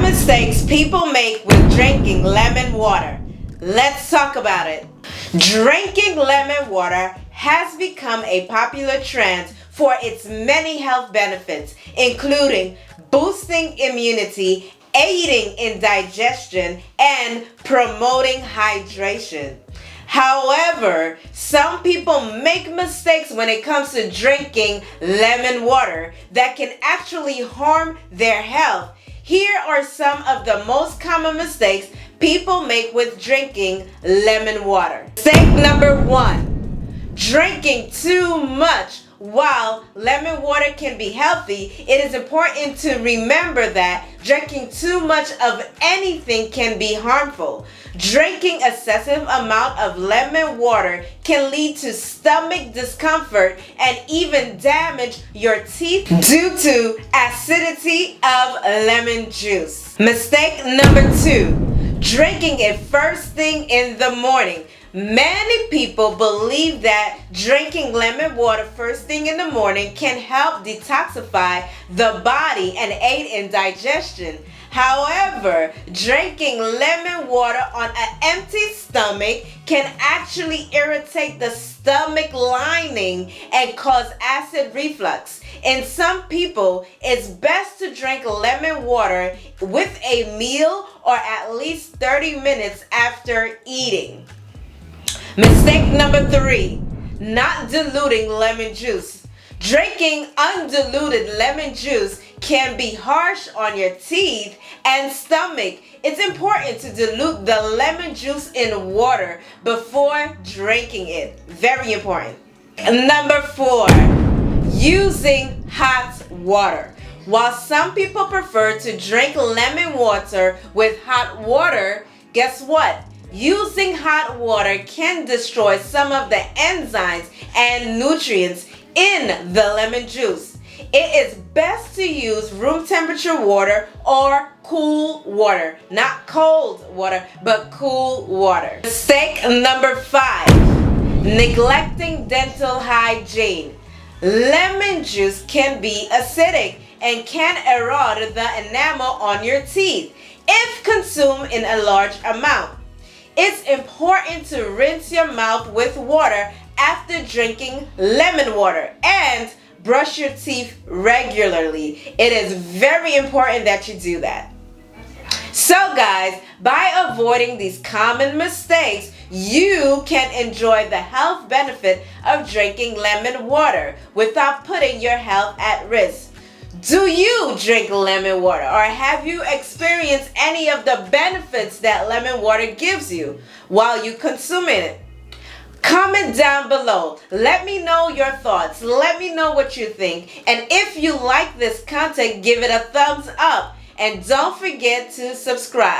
Mistakes people make with drinking lemon water. Let's talk about it. Drinking lemon water has become a popular trend for its many health benefits, including boosting immunity, aiding in digestion, and promoting hydration. However, some people make mistakes when it comes to drinking lemon water that can actually harm their health. Here are some of the most common mistakes people make with drinking lemon water. Mistake number 1, drinking too much. While lemon water can be healthy, it is important to remember that drinking too much of anything can be harmful. Drinking excessive amount of lemon water can lead to stomach discomfort and even damage your teeth due to acidity of lemon juice. Mistake number 2, drinking it first thing in the morning. Many people believe that drinking lemon water first thing in the morning can help detoxify the body and aid in digestion. However, drinking lemon water on an empty stomach can actually irritate the stomach lining and cause acid reflux. In some people, it's best to drink lemon water with a meal or at least 30 minutes after eating. Mistake number 3, not diluting lemon juice. Drinking undiluted lemon juice can be harsh on your teeth and stomach. It's important to dilute the lemon juice in water before drinking it. Very important. Number 4, using hot water. While some people prefer to drink lemon water with hot water, guess what? Using hot water can destroy some of the enzymes and nutrients in the lemon juice. It is best to use room temperature water or cool water. Not cold water, but cool water. Mistake number 5, neglecting dental hygiene. Lemon juice can be acidic and can erode the enamel on your teeth if consumed in a large amount. It's important to rinse your mouth with water after drinking lemon water and brush your teeth regularly. It is very important that you do that. So guys, by avoiding these common mistakes, you can enjoy the health benefit of drinking lemon water without putting your health at risk. Do you drink lemon water, or have you experienced any of the benefits that lemon water gives you while you consume it? Comment down below. Let me know your thoughts. Let me know what you think. And if you like this content, give it a thumbs up. And don't forget to subscribe.